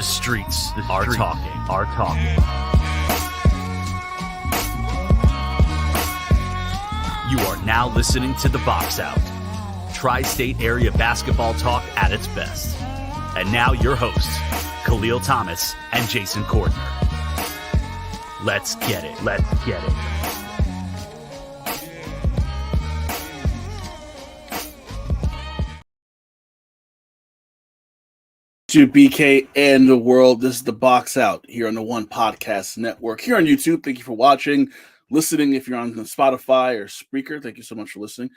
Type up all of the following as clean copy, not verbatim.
The streets are talking. You are now listening to The Box Out, tri-state area basketball talk at its best. And now your hosts, Kahlil Thomas and Jason Cordner. Let's get it. To BK and the world, this is The Box Out here on the One Podcast Network. Here on YouTube, thank you for watching, listening. If you're on Spotify or Spreaker, thank you so much for listening.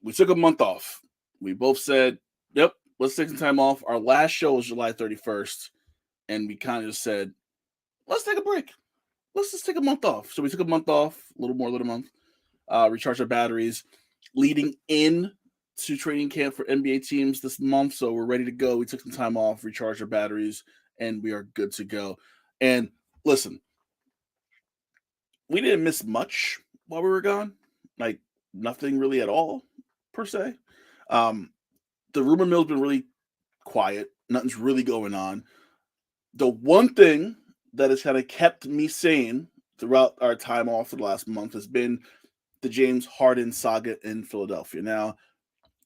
We took a month off. We both said, yep, let's take some time off. Our last show was July 31st, and we kind of just said, let's take a break. Let's just take a month off. So we took a month off, a little more than a month, recharge our batteries, leading in to training camp for NBA teams this month, so we're ready to go. We took some time off, recharged our batteries, and we are good to go. And listen, we didn't miss much while we were gone, like nothing really at all, per se. The rumor mill's been really quiet. Nothing's really going on. The one thing that has kind of kept me sane throughout our time off for the last month has been the James Harden saga in Philadelphia. Now,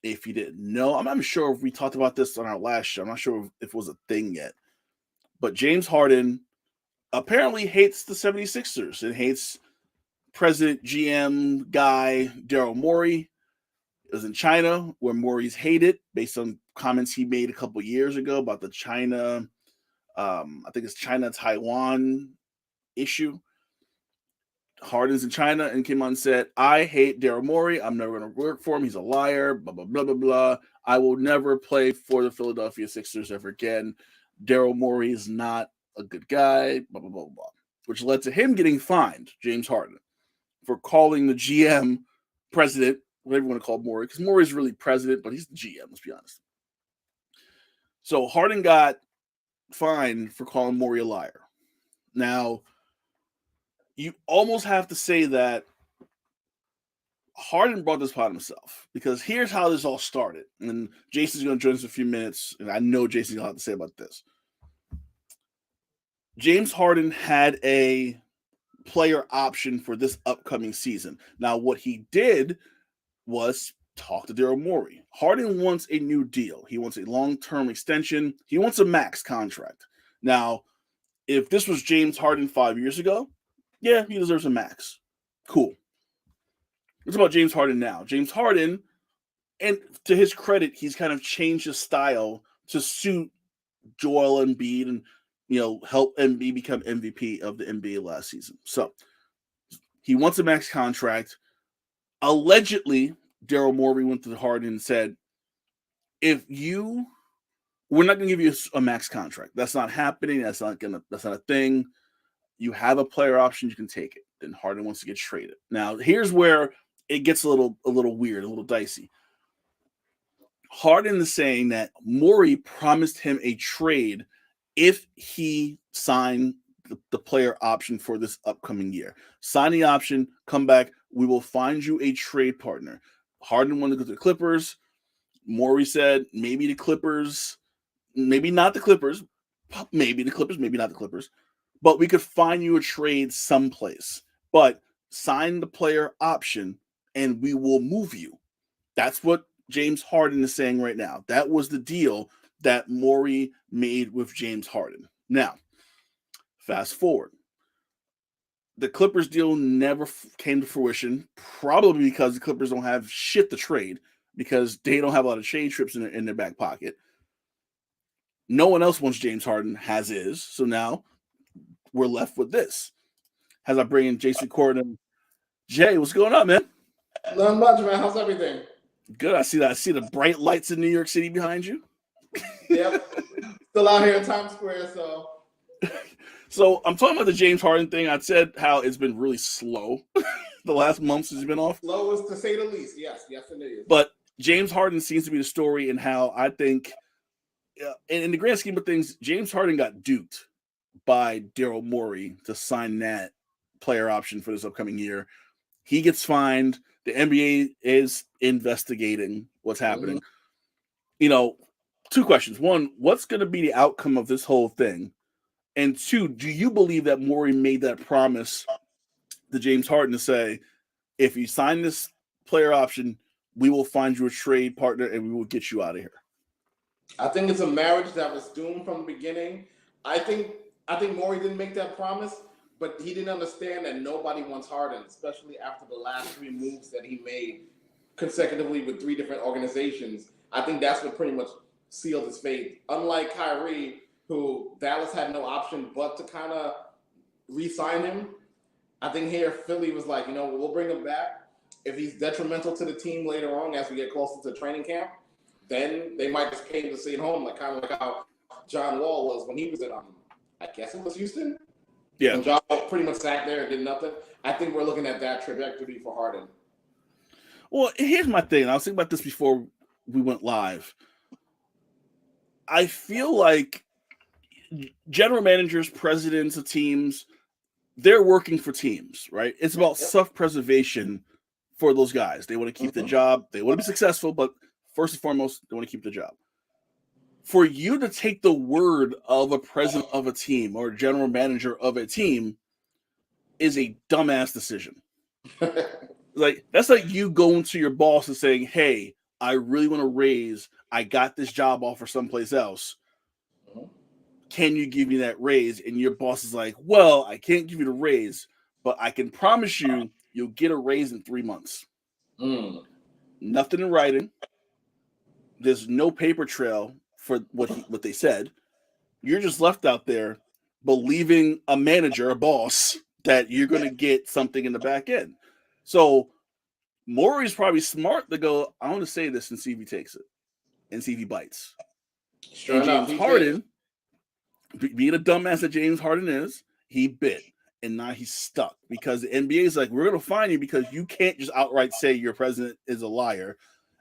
if you didn't know, I'm not sure if we talked about this on our last show. I'm not sure if it was a thing yet. But James Harden apparently hates the 76ers and hates president GM guy Daryl Morey. It was in China where Morey's hated based on comments he made a couple years ago about the China, I think it's China-Taiwan issue. Harden's in China and came on and said, I hate Daryl Morey. I'm never going to work for him. He's a liar, blah, blah, blah, blah, blah. I will never play for the Philadelphia Sixers ever again. Daryl Morey is not a good guy, blah, blah, blah, blah, which led to him getting fined, James Harden, for calling the GM president, whatever you want to call Morey, because Morey's really president, but he's the GM, let's be honest. So Harden got fined for calling Morey a liar. Now, you almost have to say that Harden brought this upon himself, because here's how this all started. And Jason's going to join us in a few minutes, and I know Jason's going to have to say about this. James Harden had a player option for this upcoming season. Now, what he did was talk to Daryl Morey. Harden wants a new deal. He wants a long-term extension. He wants a max contract. Now, if this was James Harden 5 years ago, yeah, he deserves a max. Cool. It's about James Harden now. James Harden, and to his credit, he's kind of changed his style to suit Joel Embiid and, help Embiid become MVP of the NBA last season. So he wants a max contract. Allegedly, Daryl Morey went to Harden and said, we're not going to give you a max contract. That's not happening. That's not a thing. You have a player option, you can take it. Then Harden wants to get traded. Now, here's where it gets a little weird, a little dicey. Harden is saying that Morey promised him a trade if he signed the player option for this upcoming year. Sign the option, come back, we will find you a trade partner. Harden wanted to go to the Clippers. Morey said maybe the Clippers, maybe not the Clippers, maybe the Clippers, maybe not the Clippers. But we could find you a trade someplace. But sign the player option and we will move you. That's what James Harden is saying right now. That was the deal that Morey made with James Harden. Now, fast forward. The Clippers deal never came to fruition, probably because the Clippers don't have shit to trade, because they don't have a lot of trade trips in their back pocket. No one else wants James Harden as is. So now we're left with this. As I bring in Jason Cordner. Jay, what's going on, man? Nothing much, man. How's everything? Good. I see the bright lights in New York City behind you. Yep. Still out here in Times Square, so. So I'm talking about the James Harden thing. I said how it's been really slow the last month since he's been off. Slow is to say the least. Yes, it is. But James Harden seems to be the story, and how I think, in the grand scheme of things, James Harden got duped by Daryl Morey to sign that player option for this upcoming year. He gets fined. The NBA is investigating what's happening. two questions. One, what's going to be the outcome of this whole thing? And two, do you believe that Morey made that promise to James Harden to say, if you sign this player option, we will find you a trade partner and we will get you out of here? I think it's a marriage that was doomed from the beginning. I think Morey didn't make that promise, but he didn't understand that nobody wants Harden, especially after the last 3 moves that he made consecutively with 3 different organizations. I think that's what pretty much sealed his fate. Unlike Kyrie, who Dallas had no option but to kind of re-sign him, I think here Philly was like, we'll bring him back. If he's detrimental to the team later on as we get closer to training camp, then they might just pay him to stay at home, like kind of like how John Wall was when he was at, I guess it was Houston. Yeah. And John Wall pretty much sat there and did nothing. I think we're looking at that trajectory for Harden. Well, here's my thing. I was thinking about this before we went live. I feel like general managers, presidents of teams, they're working for teams, right? It's about self-preservation for those guys. They want to keep the job. They want to be successful, but first and foremost, they want to keep the job. For you to take the word of a president of a team or a general manager of a team is a dumbass decision. Like, that's like you going to your boss and saying, hey, I really want to raise. I got this job offer someplace else. Can you give me that raise? And your boss is like, well, I can't give you the raise, but I can promise you you'll get a raise in 3 months. Nothing in writing. There's no paper trail for what they said. You're just left out there believing a manager, a boss, that you're going to get something in the back end. So Morey's probably smart to go, I want to say this and see if he takes it and see if he bites. Sure enough, James Harden, being a dumbass that James Harden is, he bit. And now he's stuck because the NBA is like, we're going to fine you because you can't just outright say your president is a liar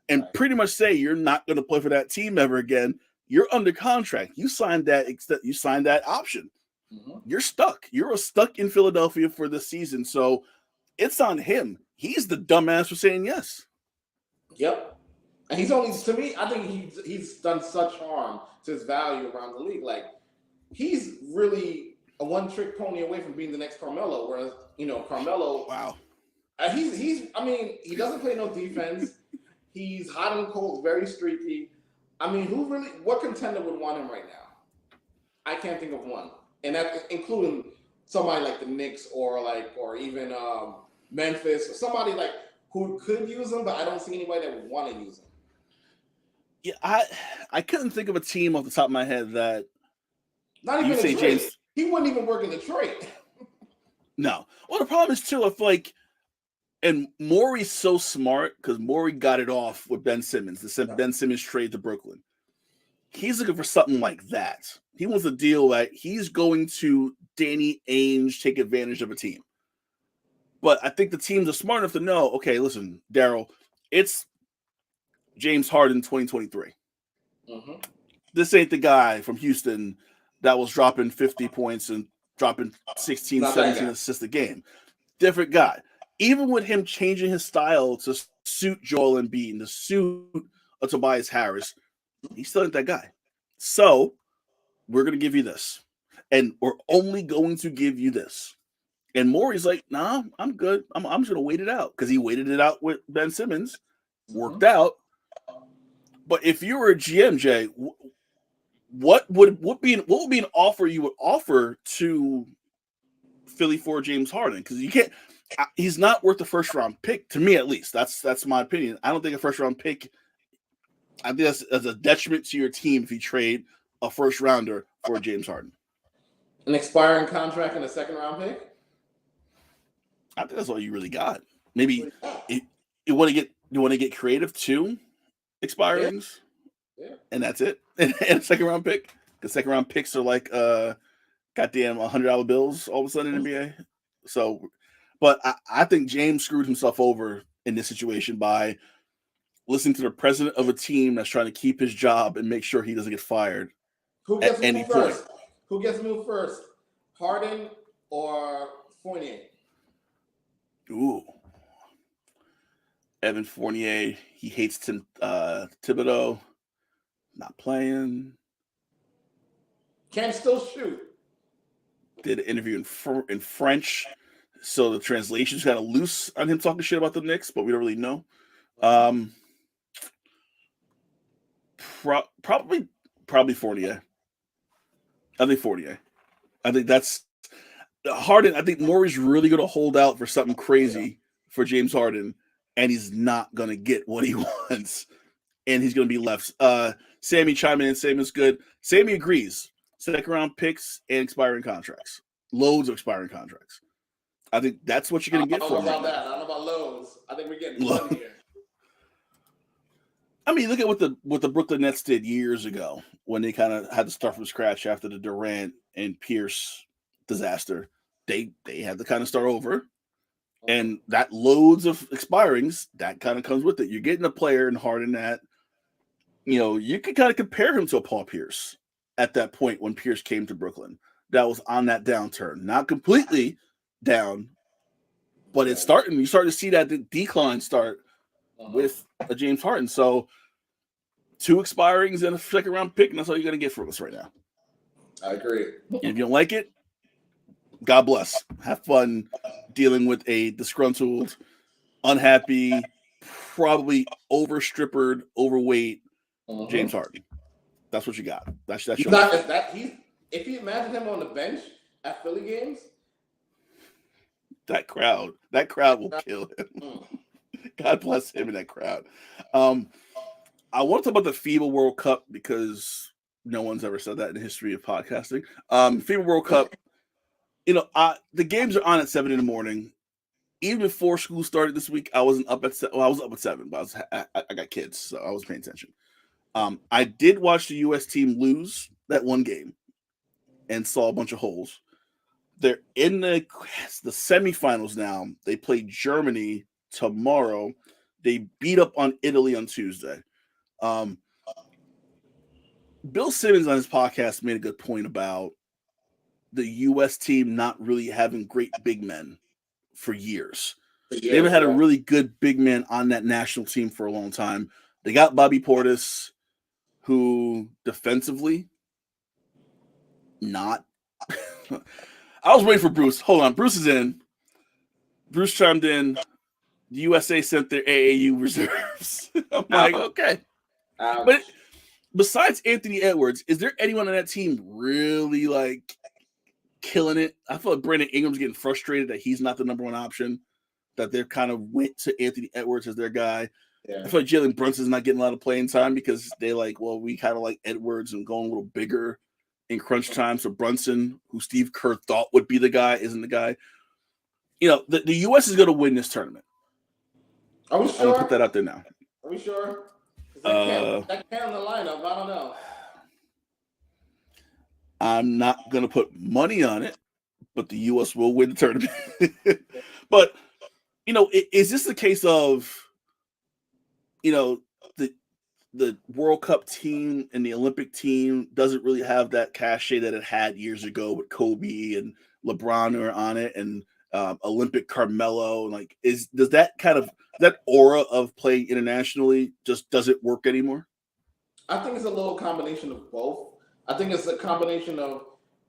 and pretty much say you're not going to play for that team ever again. You're under contract. You signed that option. You're stuck. You're stuck in Philadelphia for this season. So it's on him. He's the dumbass for saying yes. Yep. And he's only, to me, I think he's done such harm to his value around the league. Like, he's really a one-trick pony away from being the next Carmelo, whereas, Carmelo, wow. He doesn't play no defense. He's hot and cold, very streaky. I mean, what contender would want him right now? I can't think of one. And that including somebody like the Knicks or even Memphis, or somebody like who could use him, but I don't see anybody that would want to use him. Yeah, I couldn't think of a team off the top of my head that not even you say Detroit. James. He wouldn't even work in Detroit. No. Well, the problem is too, and Morey's so smart because Morey got it off with Ben Simmons, Ben Simmons trade to Brooklyn. He's looking for something like that. He wants a deal that he's going to Danny Ainge take advantage of a team. But I think the teams are smart enough to know, okay, listen, Daryl, it's James Harden 2023. This ain't the guy from Houston that was dropping 50 points and dropping 16, 17 assists a game. Different guy. Even with him changing his style to suit Joel Embiid and to suit Tobias Harris, he still ain't that guy. So we're going to give you this. And we're only going to give you this. And Morey's like, nah, I'm good. I'm just going to wait it out. Because he waited it out with Ben Simmons. Worked out. But if you were a GM, Jay, what would be an offer you would offer to Philly for James Harden? Because you can't. He's not worth a first round pick, to me at least. That's my opinion. I don't think a first round pick. I think that's a detriment to your team if you trade a first rounder for James Harden. An expiring contract and a second round pick. I think that's all you really got. Maybe you want to get creative too, expirings, and that's it. And a second round pick. The second round picks are like goddamn $100 bills all of a sudden in the NBA. So, but I think James screwed himself over in this situation by listening to the president of a team that's trying to keep his job and make sure he doesn't get fired at any point. Who gets moved first? Harden or Fournier? Ooh. Evan Fournier. He hates Thibodeau. not playing. Can still shoot. Did an interview in French, so the translation's kind of loose on him talking shit about the Knicks, but we don't really know. Probably Fournier. I think Fournier. I think that's Harden. I think Morey's really going to hold out for something crazy for James Harden, and he's not going to get what he wants, and he's going to be left. Sammy chiming in, Sammy's good. Sammy agrees. Second round picks and expiring contracts. Loads of expiring contracts. I think that's what you're going to get from him. I don't know about that. I don't know about loads. I think we're getting money here. I mean, look at what the Brooklyn Nets did years ago when they kind of had to start from scratch after the Durant and Pierce disaster. They had to kind of start over, and that loads of expirings that kind of comes with it. You're getting a player in Harden that, you could kind of compare him to a Paul Pierce at that point when Pierce came to Brooklyn. That was on that downturn, not completely down, but it's starting. You start to see that decline start with a James Harden. So 2 expirings and a second round pick, and that's all you're going to get from us right now. I agree. And if you don't like it, God bless. Have fun dealing with a disgruntled, unhappy, probably overstrippered, overweight James Harden. That's what you got. That's your if you imagine him on the bench at Philly games, that crowd will kill him. God bless him in that crowd. I want to talk about the FIBA World Cup because no one's ever said that in the history of podcasting. FIBA World Cup, the games are on at 7 a.m. Even before school started this week, I wasn't up at 7. Well, I was up at 7, but I got kids, so I was paying attention. I did watch the U.S. team lose that one game and saw a bunch of holes. They're in the semifinals now. They play Germany tomorrow. They beat up on Italy on Tuesday. Bill Simmons on his podcast made a good point about the U.S. team not really having great big men for years. They haven't had a really good big man on that national team for a long time. They got Bobby Portis, who defensively, not. I was waiting for Bruce. Hold on. Bruce is in. Bruce chimed in. The USA sent their AAU reserves. I'm like, okay. But besides Anthony Edwards, is there anyone on that team really killing it? I feel like Brandon Ingram's getting frustrated that he's not the number one option, that they're kind of went to Anthony Edwards as their guy. Yeah. I feel like Jalen Brunson's not getting a lot of playing time because we kind of like Edwards and going a little bigger in crunch time. So Brunson, who Steve Kerr thought would be the guy, isn't the guy. The U.S. is going to win this tournament. Are we sure? I'm going to put that out there now. Are we sure? That can't in the lineup. I don't know. I'm not going to put money on it, but the U.S. will win the tournament. But, is this the case of, the World Cup team and the Olympic team doesn't really have that cachet that it had years ago with Kobe and LeBron are on it and Olympic Carmelo? Does that aura of playing internationally just doesn't work anymore? I think it's a little combination of both. I think it's a combination of,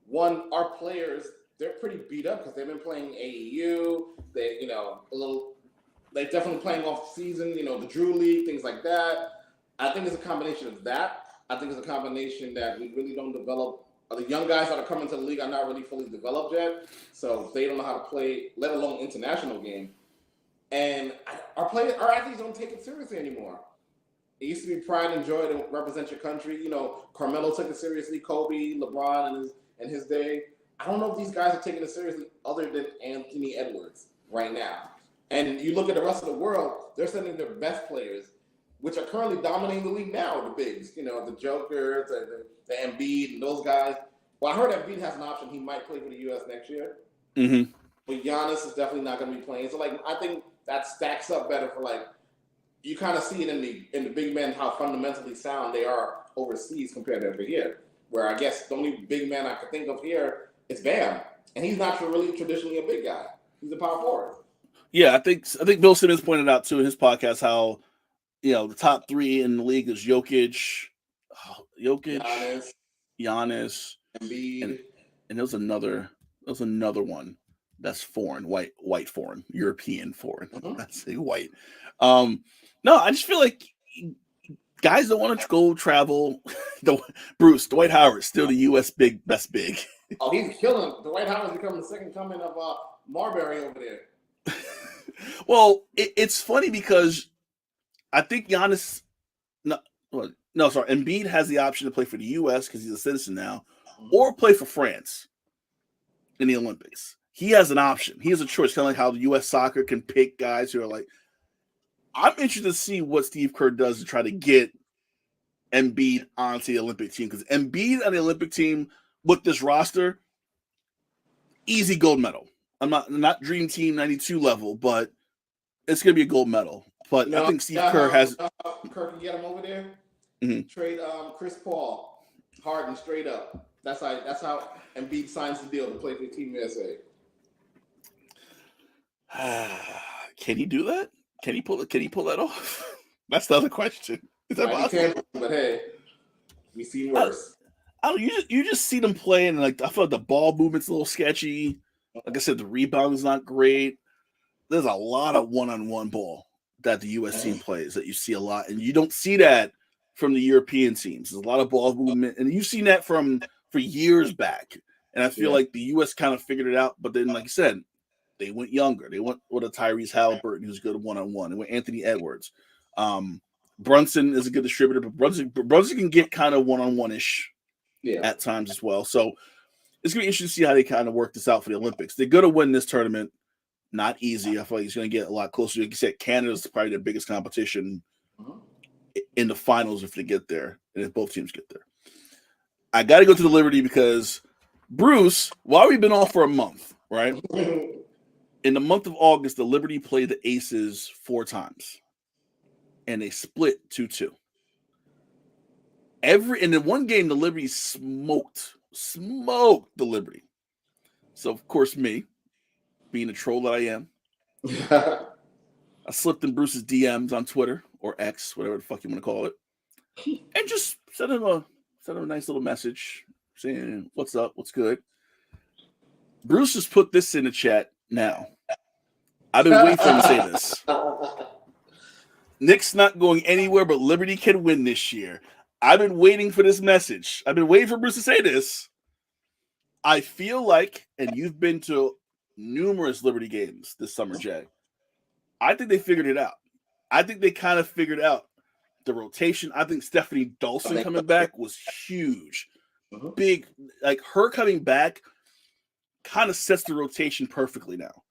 one, our players, they're pretty beat up because they've been playing AAU. They're definitely playing off season, the Drew League, things like that. I think it's a combination of that. I think it's a combination that we really don't develop. The young guys that are coming to the league are not really fully developed yet, so they don't know how to play, let alone international game. And our athletes don't take it seriously anymore. It used to be pride and joy to represent your country. Carmelo took it seriously. Kobe, LeBron, in his day. I don't know if these guys are taking it seriously other than Anthony Edwards right now. And you look at the rest of the world, they're sending their best players, which are currently dominating the league now, the bigs, the Jokers, the Embiid, and those guys. Well, I heard Embiid has an option. He might play for the U.S. next year. Mm-hmm. But Giannis is definitely not going to be playing. So, I think that stacks up better for, you kind of see it in the big men, how fundamentally sound they are overseas compared to over here. Where I guess the only big man I could think of here is Bam. And he's not really traditionally a big guy. He's a power forward. Yeah, I think Bill Simmons pointed out, too, in his podcast how, the top 3 in the league is Jokic, Jokic, Giannis, Embiid, and there's another one that's foreign, white foreign, European foreign. Mhm. That's say white. No, I just feel like guys don't want to go travel. Dwight Howard, still the U.S. best big. Oh, he's killing. Dwight Howard's becoming the second coming of Marbury over there. Well, it's funny because I think Giannis, Embiid has the option to play for the U.S. because he's a citizen now, or play for France in the Olympics. He has an option. He has a choice, kind of like how the U.S. soccer can pick guys who are like. I'm interested to see what Steve Kerr does to try to get Embiid onto the Olympic team, because Embiid on the Olympic team with this roster, easy gold medal. I'm not Dream Team 92 level, but it's going to be a gold medal. But I think Steve Kerr has. Kerr can get him over there. Mm-hmm. Trade Chris Paul, Harden straight up. That's how Embiid signs the deal to play for Team USA. Can he do that? Can he pull that off? That's the other question. Is that possible? But hey, we've seen worse. You just see them play, and like I feel like the ball movement's a little sketchy. Like I said, the rebound is not great. There's a lot of one-on-one ball that the U.S. team plays that you see a lot, and you don't see that from the European teams. There's a lot of ball movement, and you've seen that for years back. And I feel like the U.S. kind of figured it out, but then, like you said, they went younger. They went with a Tyrese Halliburton who's good one-on-one. They went Anthony Edwards. Brunson is a good distributor, but Brunson can get kind of one-on-one-ish at times as well. So it's going to be interesting to see how they kind of work this out for the Olympics. They're going to win this tournament. Not easy. I feel like he's going to get a lot closer. Like you said, Canada's probably the biggest competition in the finals if they get there, and if both teams get there. I got to go to the Liberty because, Bruce, while we've been off for a month, right? In the month of August, the Liberty played the Aces 4 times, and they split 2-2. And in one game, the Liberty smoked the Liberty. So, of course, me, being the troll that I am, I slipped in Bruce's DMs on Twitter or X, whatever the fuck you want to call it, and just sent him a nice little message saying, "What's up? What's good?" Bruce just put this in the chat now. I've been waiting for him to say this. Knicks not going anywhere, but Liberty can win this year. I've been waiting for this message. I've been waiting for Bruce to say this. I feel like, and you've been to numerous Liberty games this summer, Jay. I think they figured it out. I think they kind of figured out the rotation. I think Stephanie Dawson coming back was huge. Big, like her coming back kind of sets the rotation perfectly now.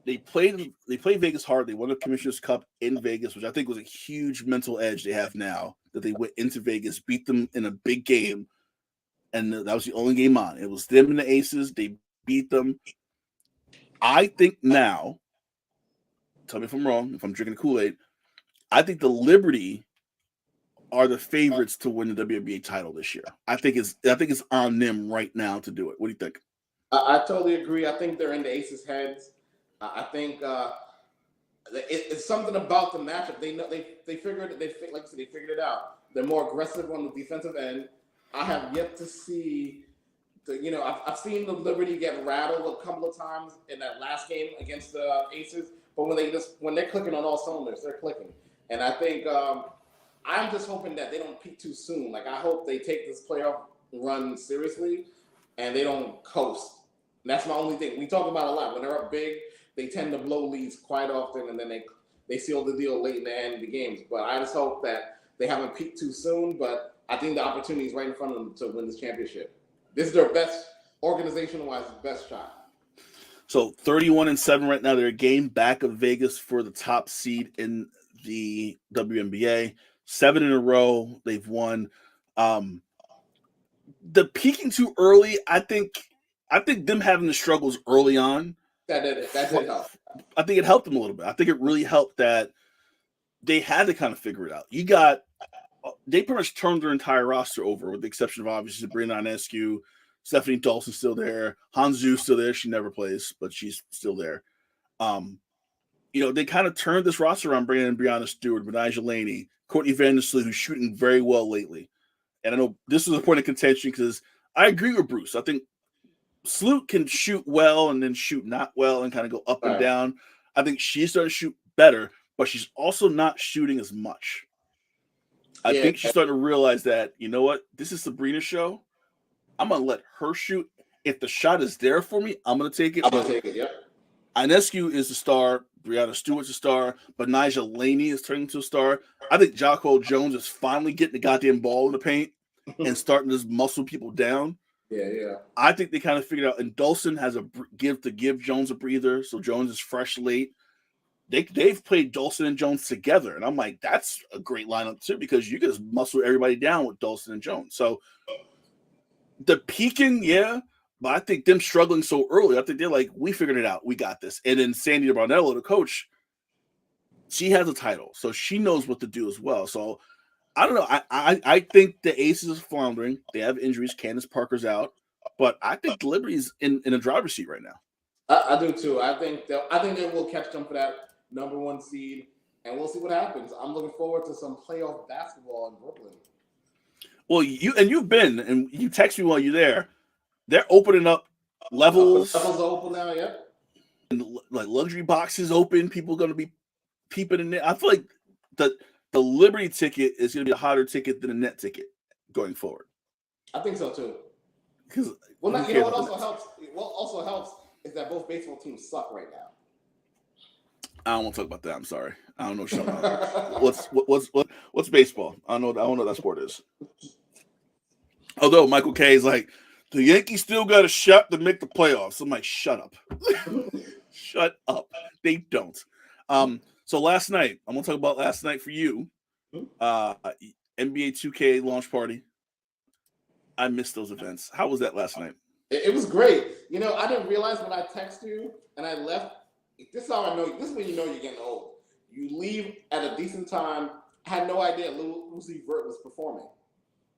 They played Vegas hard. They won the Commissioner's Cup in Vegas, which I think was a huge mental edge they have now that they went into Vegas, beat them in a big game, and that was the only game on. It was them and the Aces. They beat them. I think now, tell me if I'm wrong, if I'm drinking Kool-Aid, I think the Liberty are the favorites to win the WNBA title this year. I think it's on them right now to do it. What do you think? I totally agree. I think they're in the Aces' heads. I think it's something about the matchup. They figured it out. They're more aggressive on the defensive end. I have yet to see I've seen the Liberty get rattled a couple of times in that last game against the Aces, but when they're clicking on all cylinders, they're clicking. And I think I'm just hoping that they don't peak too soon. Like I hope they take this playoff run seriously and they don't coast. And that's my only thing. We talk about a lot. When they're up big, they tend to blow leads quite often, and then they seal the deal late in the end of the games. But I just hope that they haven't peaked too soon. But I think the opportunity is right in front of them to win this championship. This is their best, organizational-wise, best shot. So 31-7 right now. They're a game back of Vegas for the top seed in the WNBA. 7 in a row they've won. The peaking too early, I think them having the struggles early on. That did help. I think it helped them a little bit. I think it really helped that they had to kind of figure it out. They pretty much turned their entire roster over, with the exception of obviously Sabrina Ionescu, Stephanie Dawson's still there, Hanzu's still there. She never plays, but she's still there. They kind of turned this roster around, bringing in Brianna Stewart, Benijah Laney, Courtney Vandersloot, who's shooting very well lately. and I know this was a point of contention because I agree with Bruce. I think Sloot can shoot well and then shoot not well and kind of go up and down. I think she's starting to shoot better, but she's also not shooting as much. I think she's starting to realize that, you know what, this is Sabrina's show. I'm going to let her shoot. If the shot is there for me, I'm going to take it. Yep. Inescu is the star. Brianna Stewart's a star. But Nigel Laney is turning into a star. I think Jocko Jones is finally getting the goddamn ball in the paint and starting to muscle people down. Yeah. I think they kind of figured out. And Dawson has to give Jones a breather. So Jones is fresh late. They've played Dawson and Jones together. And I'm like, that's a great lineup too, because you can just muscle everybody down with Dawson and Jones. So the peaking, yeah. But I think them struggling so early, I think they're like, we figured it out. We got this. And then Sandy Brunello, the coach, she has a title. So she knows what to do as well. So I don't know. I think the Aces is floundering. They have injuries. Candace Parker's out. But I think Liberty's in a driver's seat right now. I do too. I think they will catch them for that number 1 seed. And we'll see what happens. I'm looking forward to some playoff basketball in Brooklyn. Well, you've been, and you text me while you're there. They're opening up levels. Levels are open now, yeah. And like luxury boxes open. People are going to be peeping in there. I feel like the Liberty ticket is going to be a hotter ticket than a net ticket going forward. I think so too. Because you know what also helps? What also helps is that both baseball teams suck right now. I don't want to talk about that. I'm sorry. I don't know what's baseball. I don't know what that sport is. Although Michael K is like, the Yankees still got a shot to make the playoffs. I'm like, shut up. Shut up. They don't. So last night, I'm going to talk about last night for you. NBA2K Launch Party. I missed those events. How was that last night? It was great. You know, I didn't realize when I texted you and I left. This is how I know. This is when you know you're getting old. You leave at a decent time. I had no idea Lucy Vert was performing.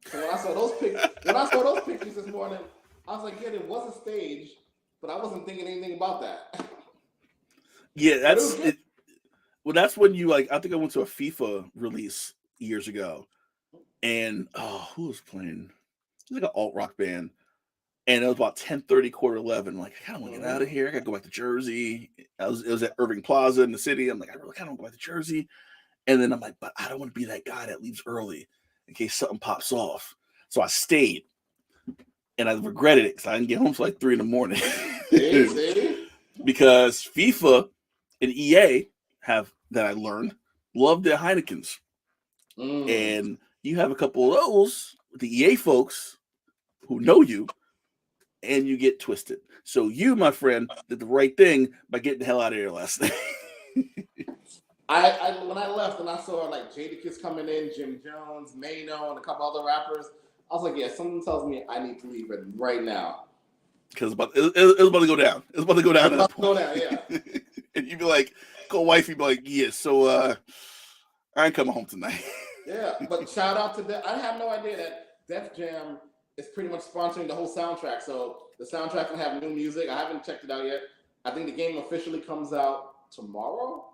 So when I saw those pictures this morning, I was like, yeah, it was a stage, but I wasn't thinking anything about that. Yeah, that's it. Well, that's when you like. I think I went to a FIFA release years ago, and who was playing? It was like an alt rock band, and it was about 10:30, 11:15. Like, I kind of want to get out of here. I got to go back to Jersey. It was at Irving Plaza in the city. I'm like, I really kind of want to go back to Jersey, and then I'm like, but I don't want to be that guy that leaves early in case something pops off. So I stayed, and I regretted it because I didn't get home till like 3 a.m. Because FIFA and EA that I learned love their Heinekens, and you have a couple of those with the EA folks who know you, and you get twisted. So you, my friend, did the right thing by getting the hell out of here last night. When I left and I saw like Jadakiss coming in, Jim Jones, Mano, and a couple other rappers, I was like, yeah, something tells me I need to leave it right now. Because it was about to go down. It was about to go down. Yeah. And you'd be like, go wifey, be like, yeah, so I ain't coming home tonight. Yeah, but shout out to them. I had no idea that Def Jam is pretty much sponsoring the whole soundtrack. So the soundtrack can have new music. I haven't checked it out yet. I think the game officially comes out tomorrow.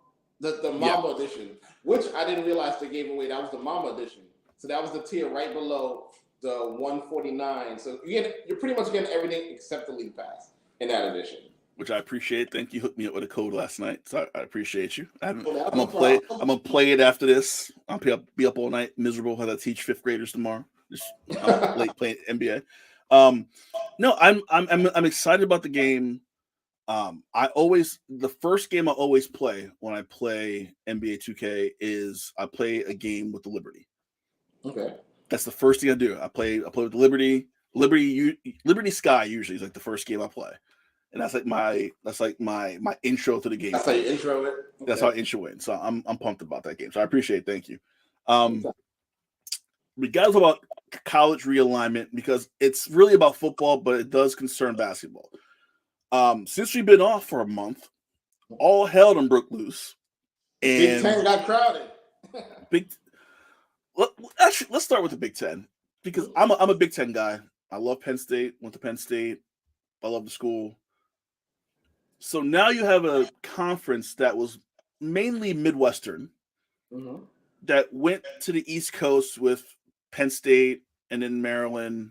The Mamba edition, which I didn't realize they gave away. That was the Mamba edition. So that was the tier right below the 149. So you're pretty much getting everything except the League Pass in that edition. Which I appreciate. Thank you. Hooked me up with a code last night, so I appreciate you. I'm gonna play it after this. I'll be up all night, miserable. How to teach 5th graders tomorrow. Just late playing NBA. No, I'm excited about the game. The first game I always play when I play NBA 2K is I play a game with the Liberty. Okay. That's the first thing I do. I play with the Liberty. Liberty Sky usually is like the first game I play. And that's like my intro to the game. That's how you intro it. Okay. That's how I intro it. So I'm pumped about that game. So I appreciate it. Thank you. We got to talk about college realignment because it's really about football, but it does concern basketball. Since we've been off for a month, all hell done broke loose. And Big Ten got crowded. Let's start with the Big Ten because I'm a Big Ten guy. I love Penn State. Went to Penn State. I love the school. So now you have a conference that was mainly Midwestern that went to the East Coast with Penn State and then Maryland,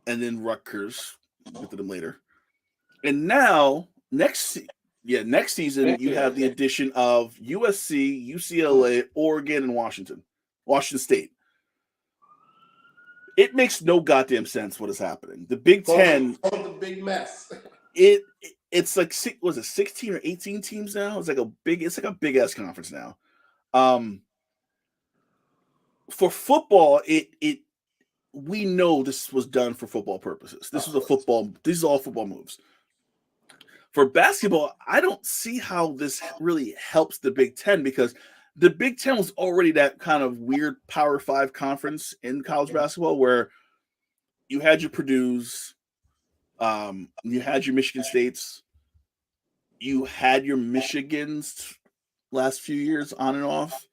and then Rutgers. We'll get to them later. And now, next season, you have the addition of USC, UCLA, Oregon, and Washington State. It makes no goddamn sense what is happening. The Big Ten, the big mess. It's like 16 or 18 teams now? It's like a big ass conference now. For football, we know this was done for football purposes. These are all football moves. For basketball, I don't see how this really helps the Big Ten, because the Big Ten was already that kind of weird Power 5 conference in college basketball where you had your Purdue's, you had your Michigan States, you had your Michigans last few years on and off.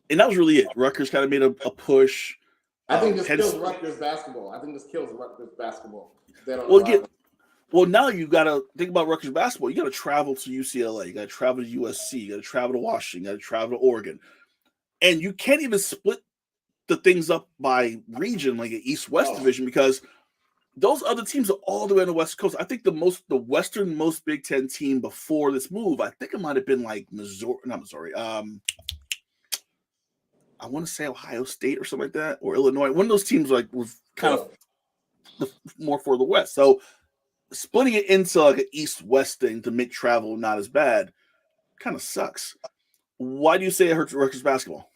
And that was really it. Rutgers kind of made a push. I think this kills Rutgers basketball. Well, now you got to think about Rutgers basketball. You got to travel to UCLA. You got to travel to USC. You got to travel to Washington. You got to travel to Oregon. And you can't even split the things up by region, like an East-West division, because those other teams are all the way on the West Coast. I think the westernmost Big Ten team before this move, I think it might have been like I want to say Ohio State or something like that, or Illinois. One of those teams was kind of more for the West. So splitting it into like an East-West thing to make travel not as bad kind of sucks. Why do you say it hurts Rutgers basketball?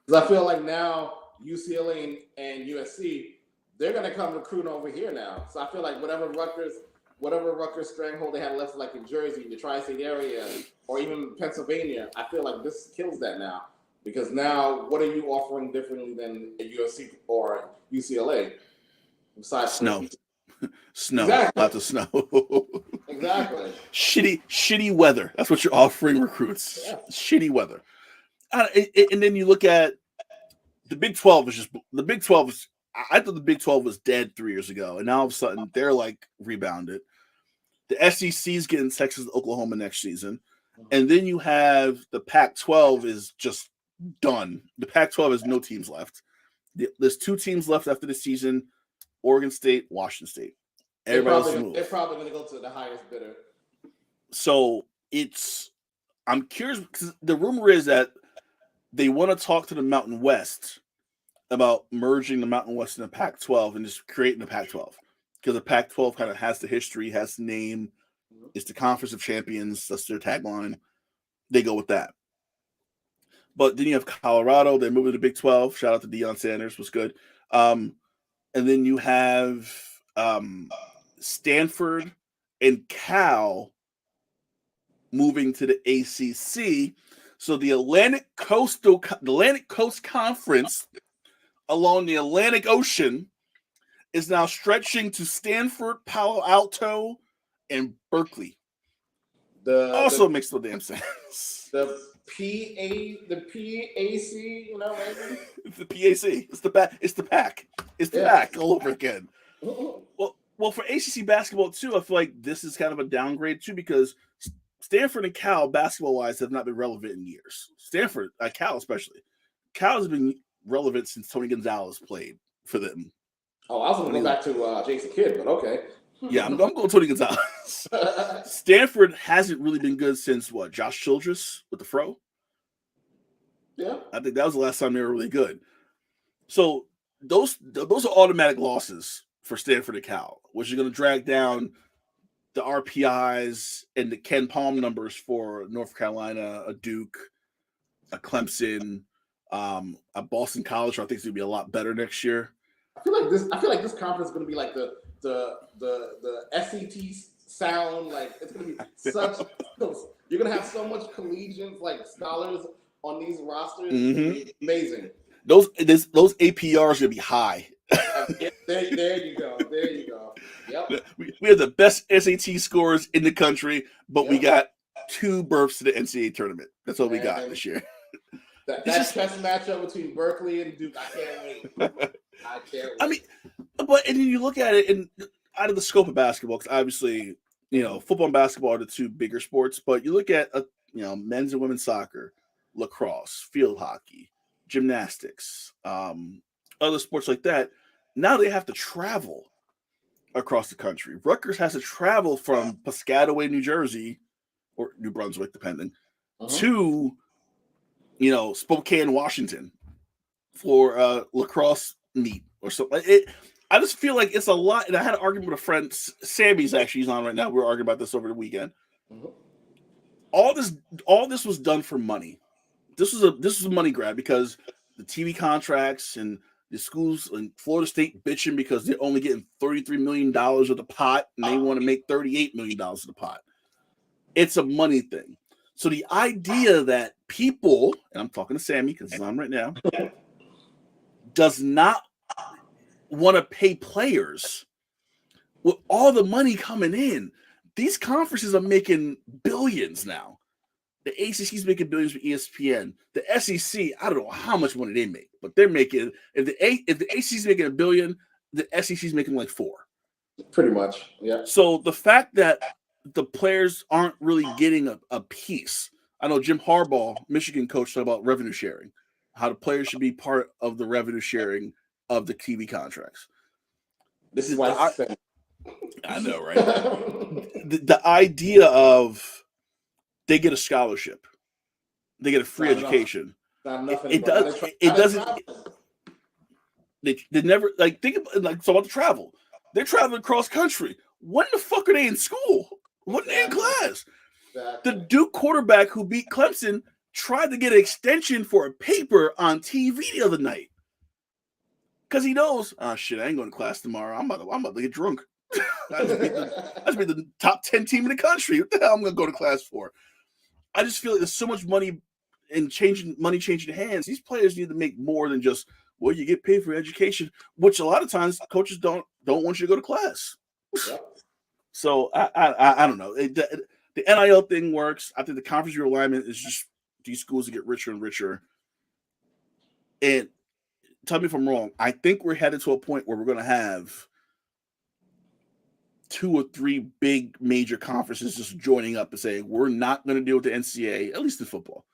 Because I feel like now UCLA and USC, they're going to come recruiting over here now. So I feel like whatever Rutgers stranglehold they had left, like in Jersey, the tri-state area, or even Pennsylvania, I feel like this kills that now. Because now, what are you offering differently than a USC or UCLA? Besides snow. Exactly. Lots of snow. Exactly. Shitty weather. That's what you're offering recruits. Yeah. Shitty weather. And then you look at the Big 12 I thought the Big 12 was dead 3 years ago, and now all of a sudden they're like rebounded. The SEC is getting Texas, Oklahoma next season, and then you have the Pac-12 is just done. The Pac-12 has no teams left. There's 2 teams left after the season: Oregon State, Washington State. They're probably going to go to the highest bidder. So I'm curious, because the rumor is that they want to talk to the Mountain West about merging the Mountain West and the Pac-12 and just creating the Pac-12, because the Pac-12 kind of has the history, has the name. It's the Conference of Champions. That's their tagline. They go with that. But then you have Colorado. They're moving to the Big 12. Shout out to Deion Sanders. Was good. And then you have Stanford and Cal moving to the ACC. So the Atlantic Coast Conference along the Atlantic Ocean is now stretching to Stanford, Palo Alto, and Berkeley. Makes no damn sense. The PAC, you know, maybe? The PAC. It's the PAC. It's the PAC all over again. Well, for ACC basketball too, I feel like this is kind of a downgrade too, because Stanford and Cal basketball-wise have not been relevant in years. Stanford, Cal especially. Cal has been relevant since Tony Gonzalez played for them. Oh, I was going to go back to Jason Kidd, but okay. Yeah, I'm going Tony Gonzalez. Stanford hasn't really been good since Josh Childress with the Fro? Yeah. I think that was the last time they were really good. So those are automatic losses for Stanford and Cal, which is going to drag down the RPIs and the Ken Palm numbers for North Carolina, a Duke, a Clemson, a Boston College, who I think is going to be a lot better next year. I feel like this conference is going to be like the SET sound. Like, it's going to be such. You're going to have so much collegians, like scholars on these rosters. Mm-hmm. Amazing. Those APRs are going to be high. There you go. Yep. We have the best SAT scores in the country, but we got 2 berths to the NCAA tournament. That's all we got this year. That chess matchup between Berkeley and Duke, I can't wait. I mean, and then you look at it and out of the scope of basketball, because obviously, football and basketball are the 2 bigger sports, but you look at men's and women's soccer, lacrosse, field hockey, gymnastics, other sports like that, now they have to travel across the country. Rutgers has to travel from Piscataway, New Jersey, or New Brunswick, depending, to Spokane, Washington, for a lacrosse meet or something. I just feel like it's a lot. And I had an argument with a friend. Sammy's actually on right now. We were arguing about this over the weekend. All this was done for money. This was a money grab because the TV contracts and the schools in Florida State bitching because they're only getting $33 million of the pot and they want to make $38 million of the pot. It's a money thing. So the idea that people, and I'm talking to Sammy because he's on right now, does not want to pay players with all the money coming in. These conferences are making billions now. The ACC's making billions with ESPN. The SEC, I don't know how much money they make, but they're making. If the ACC's making $1 billion, the SEC's making like $4 billion. Pretty much, yeah. So the fact that the players aren't really getting a piece. I know Jim Harbaugh, Michigan coach, talked about revenue sharing, how the players should be part of the revenue sharing of the TV contracts. This is why I know, right? the idea of they get a scholarship, they get a free education. It doesn't. They never think about the travel. They're traveling cross country. When the fuck are they in school? When are they in class? Exactly. The Duke quarterback who beat Clemson tried to get an extension for a paper on TV the other night because he knows, oh shit, I ain't going to class tomorrow. I'm about to get drunk. I just beat the top 10 team in the country. What the hell I'm going to go to class for? I just feel like there's so much money changing hands. These players need to make more than just, well, you get paid for education, which a lot of times coaches don't want you to go to class. Yep. So I don't know. The NIL thing works. I think the conference realignment is just these schools to get richer and richer. And tell me if I'm wrong. I think we're headed to a point where we're going to have 2 or 3 big major conferences just joining up and saying, we're not going to deal with the NCAA, at least in football.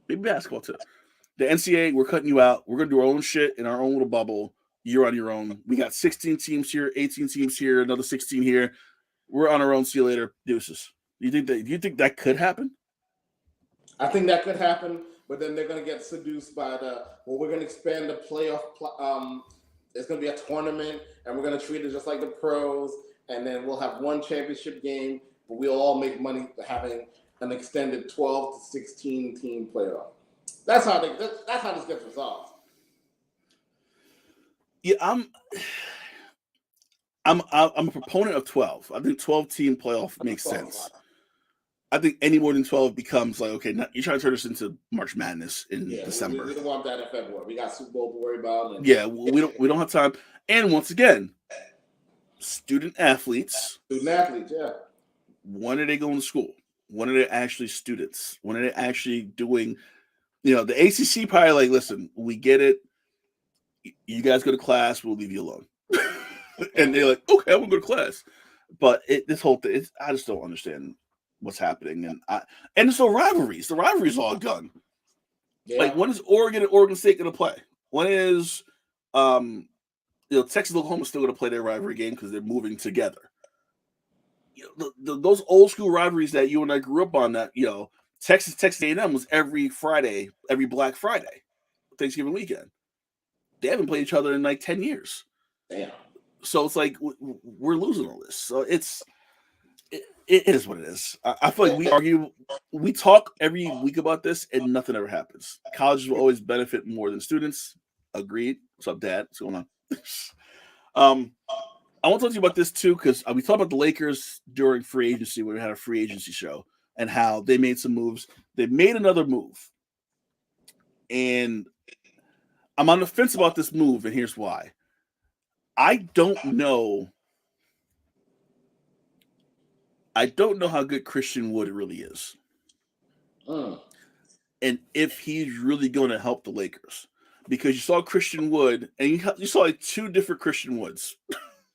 Maybe basketball too. The NCAA, we're cutting you out. We're going to do our own shit in our own little bubble. You're on your own. We got 16 teams here, 18 teams here, another 16 here. We're on our own. See you later. Deuces. Do you think that could happen? I think that could happen, but then they're going to get seduced by we're going to expand the playoff. It's going to be a tournament, and we're going to treat it just like the pros, and then we'll have one championship game, but we'll all make money having an extended 12 to 16 team playoff. That's how this gets resolved. Yeah, I'm a proponent of 12. I think 12-team playoff makes sense. I think any more than 12 becomes like, okay, now you're trying to turn this into March Madness in December. We don't want that in February. We got Super Bowl to worry about. We don't have time. And once again, student athletes. Yeah. When are they going to school? When are they actually students? When are they actually doing? The ACC probably like, listen, we get it. You guys go to class. We'll leave you alone. And they're like, okay, I'm gonna go to class. But this whole thing, I just don't understand what's happening. And it's the rivalries. The rivalries all gone. Yeah. Like, when is Oregon and Oregon State gonna play? When is Texas and Oklahoma still gonna play their rivalry game because they're moving together? Those old school rivalries that you and I grew up on, that Texas A&M was every Friday, every Black Friday, Thanksgiving weekend. They haven't played each other in like 10 years. Damn. So it's like we're losing all this. So it is what it is. I feel like we talk every week about this and nothing ever happens. Colleges will always benefit more than students. Agreed. What's up, Dad? What's going on? I want to talk to you about this too, because we talked about the Lakers during free agency when we had a free agency show and how they made some moves. They made another move. And I'm on the fence about this move, and here's why. I don't know how good Christian Wood really is. And if he's really going to help the Lakers. Because you saw Christian Wood, and you saw like 2 different Christian Woods.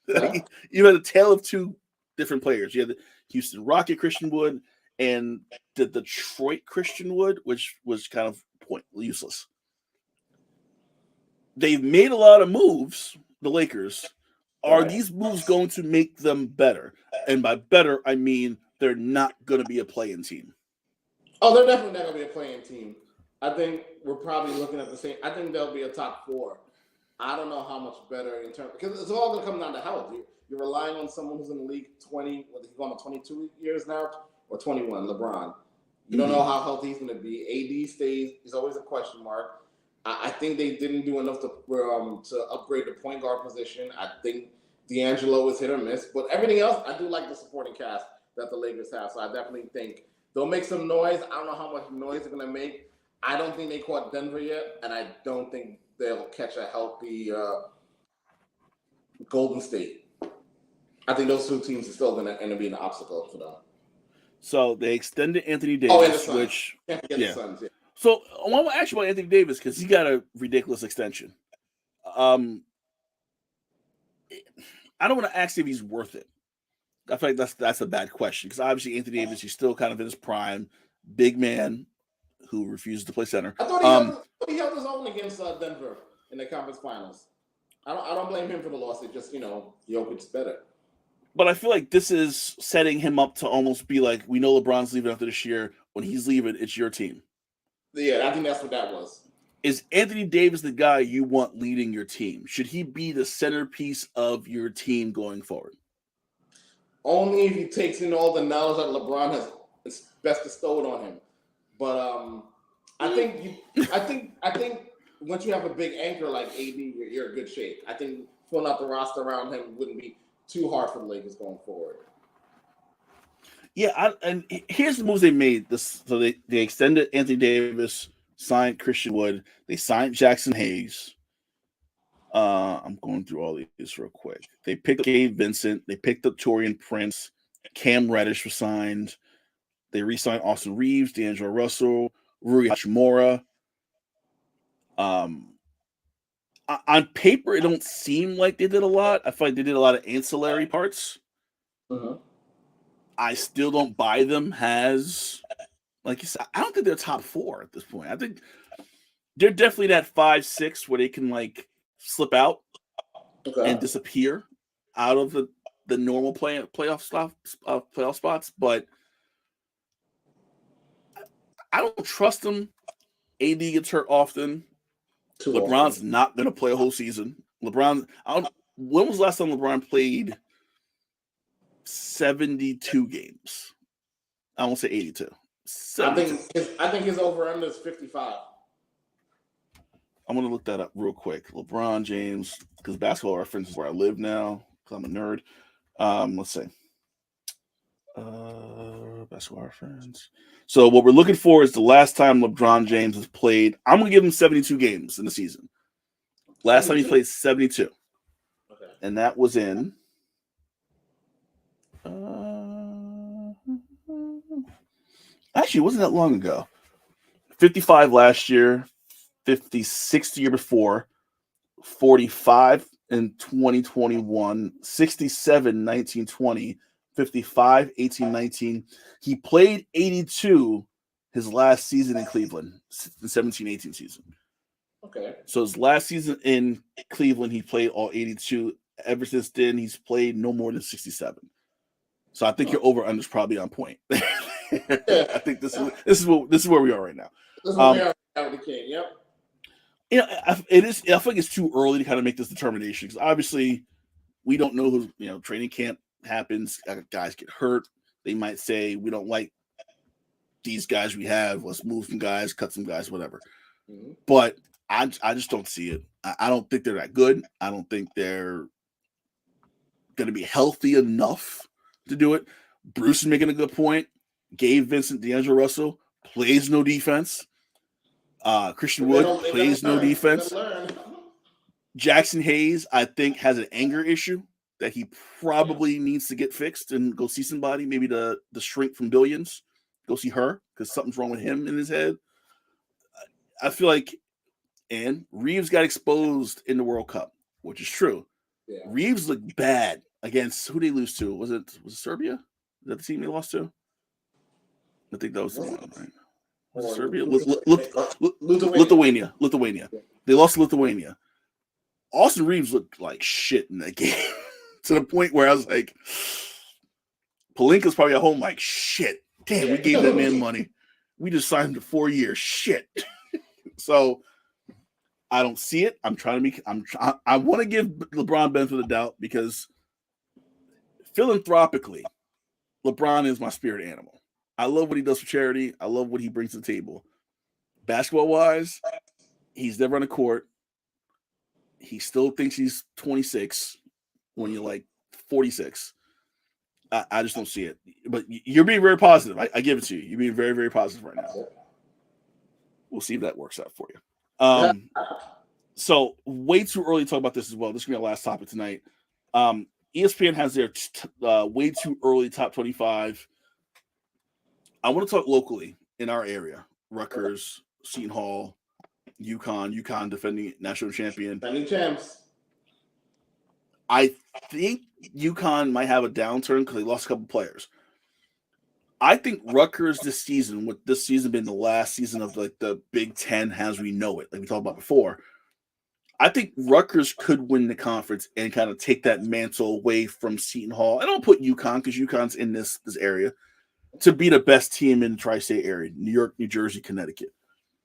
You had a tale of 2 different players. You had the Houston Rocket Christian Wood and the Detroit Christian Wood, which was kind of useless. they've made a lot of moves, the Lakers. Are Right. these moves going to make them better? And by better, I mean they're not going to be a play-in team. Oh, they're definitely not going to be a playing team. I think we're probably looking at the same. I think they'll be a top 4. I don't know how much better in terms, because it's all going to come down to health. You're relying on someone who's in the league 20, what, he's going on 22 years now, or 21, LeBron. You don't know how healthy he's going to be. AD stays, is always a question mark. I think they didn't do enough to upgrade the point guard position. I think D'Angelo is hit or miss, but everything else, I do like the supporting cast that the Lakers have. So I definitely think they'll make some noise. I don't know how much noise they're going to make. I don't think they caught Denver yet, and I don't think they'll catch a healthy Golden State. I think those two teams are still going to end up being an obstacle for them. So they extended Anthony Davis, which can't forget the Suns. Yeah. So I want to ask you about Anthony Davis because he got a ridiculous extension. I don't want to ask if he's worth it. I feel like that's a bad question because obviously Anthony Davis, he's still kind of in his prime, big man who refuses to play center. I thought he held his own against Denver in the conference finals. I don't blame him for the loss. It just Jokic's better. But I feel like this is setting him up to almost be like, we know LeBron's leaving after this year. When he's leaving, it's your team. Yeah, I think that's what that was. Is Anthony Davis the guy you want leading your team? Should he be the centerpiece of your team going forward? Only if he takes in all the knowledge that LeBron has best bestowed on him. But I think once you have a big anchor like AD, you're in good shape. I think filling out the roster around him wouldn't be too hard for the Lakers going forward. Yeah, and here's the moves they made. So they extended Anthony Davis, signed Christian Wood, they signed Jackson Hayes. I'm going through all these real quick. They picked up Gabe Vincent, they picked up Taurean Prince, Cam Reddish was signed. They re-signed Austin Reeves, D'Angelo Russell, Rui Hachimura. On paper, it don't seem like they did a lot. I feel like they did a lot of ancillary parts. Uh-huh. I still don't buy them as, like you said, I don't think they're top 4 at this point. I think they're definitely that 5-6 where they can like slip out and disappear out of the normal playoff spots. But I don't trust them. AD gets hurt often. LeBron's not going to play a whole season. When was the last time LeBron played 72 games? I won't say 82. 72. I think his over-under is 55. I'm going to look that up real quick. LeBron James, because Basketball Reference is where I live now, because I'm a nerd. Let's see. Basketball Reference. So what we're looking for is the last time LeBron James has played. I'm going to give him 72 games in the season. Last time he played 72. Okay. And that was in actually, it wasn't that long ago. 55 last year, 56 the year before, 45 in 2021, 67 19-20, 55 18-19. He played 82 his last season in Cleveland, the 17-18 season. Okay. So his last season in Cleveland, he played all 82. Ever since then, he's played no more than 67. So I think your over-under is probably on point. I think this is where we are right now. This is where we are with the King. Yep. It is. I think it's too early to kind of make this determination because obviously we don't know who's. Training camp happens. Guys get hurt. They might say we don't like these guys we have. Let's move some guys, cut some guys, whatever. Mm-hmm. But I just don't see it. I don't think they're that good. I don't think they're going to be healthy enough to do it. Bruce is making a good point. Gabe Vincent, D'Angelo Russell plays no defense. Christian Wood plays no defense. Jackson Hayes, I think, has an anger issue that he probably needs to get fixed and go see somebody, maybe the shrink from Billions. Go see her because something's wrong with him in his head. I feel like, and Reeves got exposed in the World Cup, which is true. Yeah. Reeves looked bad against who they lose to. Was it Serbia? Is that the team they lost to? I think that was the one, right? Was it Serbia? Lithuania. They lost to Lithuania. Austin Reeves looked like shit in that game to the point where I was like, Pelinka's probably at home like, shit. Damn, we gave that man money. We just signed him to 4 years. Shit. So I don't see it. I want to give LeBron benefit of the doubt because philanthropically, LeBron is my spirit animal. I love what he does for charity. I love what he brings to the table. Basketball-wise, he's never on the court. He still thinks he's 26 when you're like 46. I just don't see it. But you're being very positive. I give it to you. You're being very, very positive right now. We'll see if that works out for you. So way too early to talk about this as well. This is going to be our last topic tonight. ESPN has their way too early top 25. I want to talk locally in our area. Rutgers, Seton Hall, UConn defending national champion. Defending champs. I think UConn might have a downturn because they lost a couple players. I think Rutgers this season, with this season being the last season of like the Big Ten as we know it, like we talked about before, I think Rutgers could win the conference and kind of take that mantle away from Seton Hall. I don't put UConn because UConn's in this area to be the best team in the tri-state area, New York, New Jersey, Connecticut.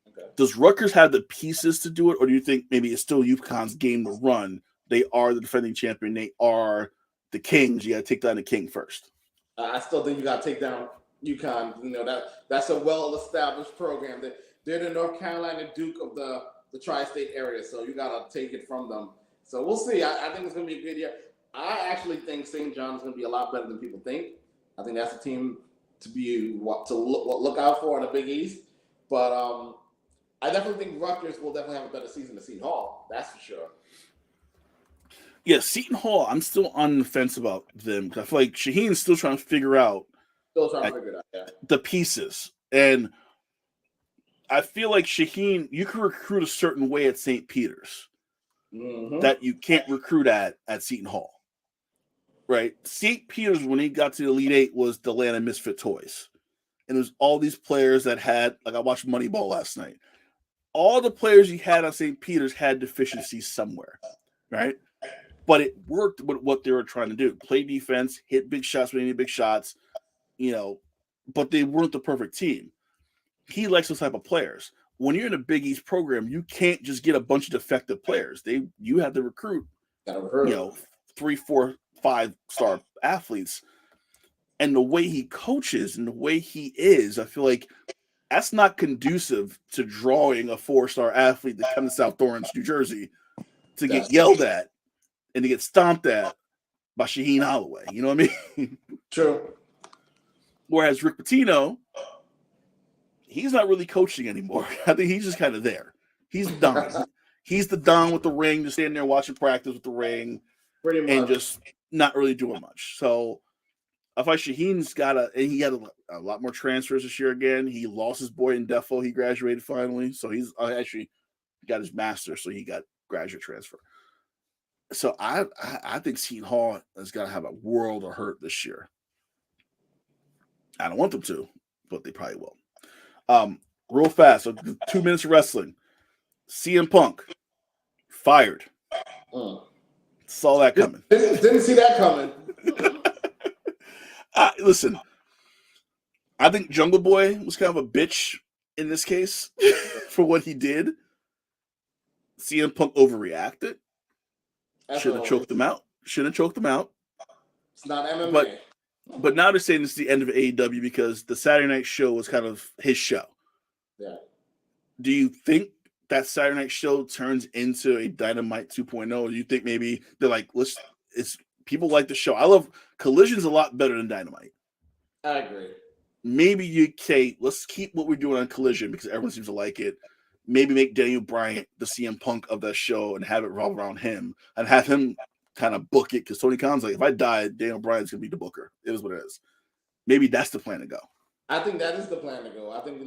Okay. Does Rutgers have the pieces to do it, or do you think maybe it's still UConn's game to run? They are the defending champion. They are the Kings. You got to take down the King first. I still think you got to take down UConn. You know, that's a well-established program. They're the North Carolina Duke of the tri-state area, so you got to take it from them. So we'll see. I think it's going to be a good year. I actually think St. John's going to be a lot better than people think. I think that's a team to look out for in the Big East. But I definitely think Rutgers will definitely have a better season than Seton Hall. That's for sure. Yeah, Seton Hall, I'm still on the fence about them because I feel like Shaheen's still trying to figure out the pieces. And I feel like Shaheen, you can recruit a certain way at St. Peter's that you can't recruit at Seton Hall. Right? St. Peter's, when he got to the Elite Eight, was the land of misfit toys. And there's all these players that had, like I watched Moneyball last night. All the players he had on St. Peter's had deficiencies somewhere. Right? But it worked with what they were trying to do. Play defense, hit big shots when they need big shots, but they weren't the perfect team. He likes those type of players. When you're in a Big East program, you can't just get a bunch of defective players. You have to recruit, 3, 4, 5-star athletes. And the way he coaches and the way he is, I feel like that's not conducive to drawing a 4-star athlete to come to South Orange, New Jersey, to get yelled at and to get stomped at by Shaheen Holloway. You know what I mean? True. Whereas Rick Pitino, he's not really coaching anymore. I think he's just kind of there. He's the Don. He's the Don with the ring, just standing there watching practice with the ring and just not really doing much. So I thought Shaheen's and he had a lot more transfers this year again. He lost his boy in Defo. He graduated finally. So he's actually got his master's, so he got graduate transfer. So I think Seton Hall is going to have a world of hurt this year. I don't want them to, but they probably will. Real fast, so 2 minutes of wrestling. CM Punk fired. Saw that coming. Didn't see that coming. Listen, I think Jungle Boy was kind of a bitch in this case for what he did. CM Punk overreacted. Should have choked him out. It's not MMA. But now they're saying it's the end of AEW because the Saturday night show was kind of his show. Yeah. Do you think that Saturday night show turns into a Dynamite 2.0? Or do you think maybe they're like, it's people like the show? I love Collision's a lot better than Dynamite. I agree. Maybe you say, let's keep what we're doing on Collision because everyone seems to like it. Maybe make Daniel Bryan the CM Punk of that show and have it revolve around him and have him kind of book it because Tony Khan's like, if I die, Daniel Bryan's going to be the booker. It is what it is. Maybe that's the plan to go. I think that is the plan to go. I think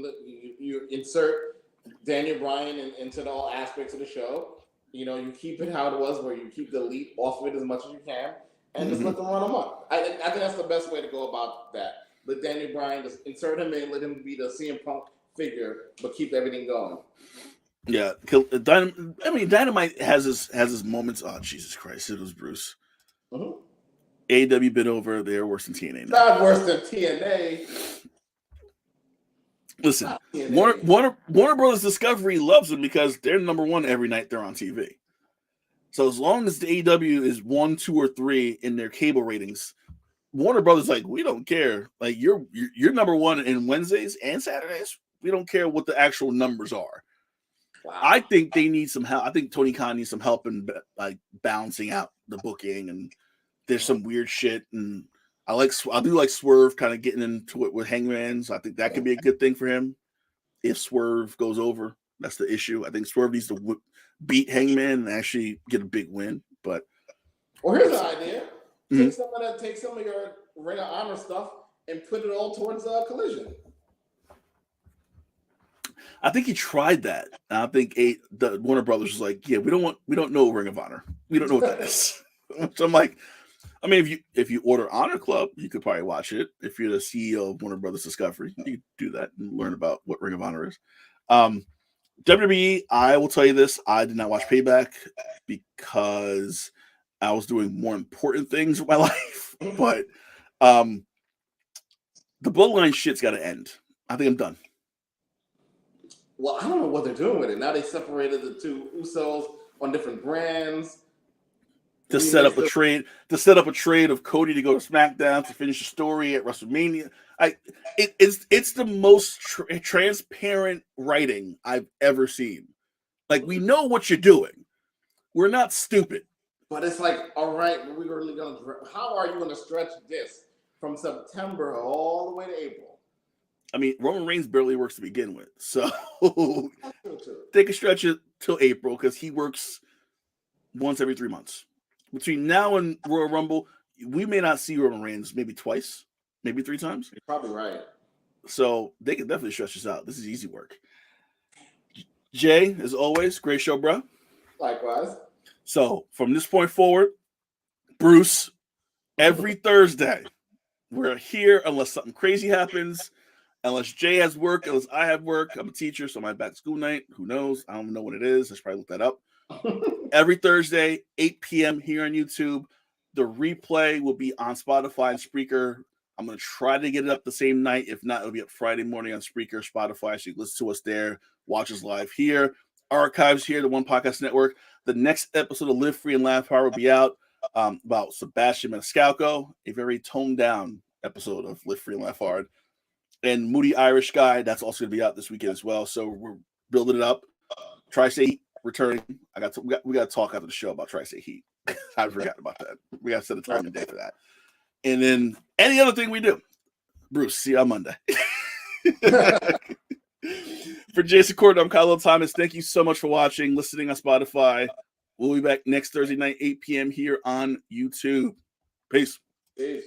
you insert Daniel Bryan into all aspects of the show. You keep it how it was where you keep the elite off of it as much as you can and just let them run them up. I think that's the best way to go about that. Let Daniel Bryan just insert him in, let him be the CM Punk figure, but keep everything going. Yeah, Dynamite has his moments. Oh, Jesus Christ, it was Bruce. Mm-hmm. AEW bit over. They're worse than TNA now. Not worse than TNA. Listen, Warner Brothers Discovery loves them because they're number one every night they're on TV. So as long as the AEW is 1, 2, or 3 in their cable ratings, Warner Brothers like, we don't care. Like you're number one in Wednesdays and Saturdays. We don't care what the actual numbers are. Wow. I think they need some help. I think Tony Khan needs some help in like balancing out the booking, and there's some weird shit. And I do like Swerve kind of getting into it with Hangman. So I think that could be a good thing for him if Swerve goes over. That's the issue. I think Swerve needs to beat Hangman and actually get a big win. But here's an idea: take some of your Ring of Honor stuff and put it all towards Collision. I think he tried that. I think the Warner Brothers was like, "Yeah, we don't know Ring of Honor. We don't know what that is." So I'm like, I mean, if you order Honor Club, you could probably watch it. If you're the CEO of Warner Brothers Discovery, you can do that and learn about what Ring of Honor is. WWE, I will tell you this: I did not watch Payback because I was doing more important things in my life. But the Bloodline shit's got to end. I think I'm done. Well, I don't know what they're doing with it. Now they separated the two Usos on different brands. To set up a trade of Cody to go to SmackDown to finish the story at WrestleMania. It's the most transparent writing I've ever seen. Like, we know what you're doing. We're not stupid. But it's like, all right, how are you going to stretch this from September all the way to April? I mean, Roman Reigns barely works to begin with. So they can stretch it till April because he works once every 3 months. Between now and Royal Rumble, we may not see Roman Reigns maybe twice, maybe 3 times. You're probably right. So they can definitely stretch this out. This is easy work. Jay, as always, great show, bro. Likewise. So from this point forward, Bruce, every Thursday, we're here unless something crazy happens. Unless Jay has work, unless I have work. I'm a teacher, so my back to school night. Who knows? I don't know what it is. I should probably look that up. Every Thursday, 8 p.m. here on YouTube. The replay will be on Spotify and Spreaker. I'm going to try to get it up the same night. If not, it'll be up Friday morning on Spreaker, Spotify. So you can listen to us there, watch us live here. Archives here, the One Podcast Network. The next episode of Live Free and Laugh Hard will be out about Sebastian Maniscalco, a very toned down episode of Live Free and Laugh Hard. And Moody Irish Guy, that's also going to be out this weekend as well. So we're building it up. Tri-State Heat returning. We got to talk after the show about Tri-State Heat. I forgot about that. We got to set a time and day for that. And then any other thing we do, Bruce, see you on Monday. For Jason Kahlil, I'm Kahlil Thomas. Thank you so much for watching, listening on Spotify. We'll be back next Thursday night, 8 p.m. here on YouTube. Peace. Peace.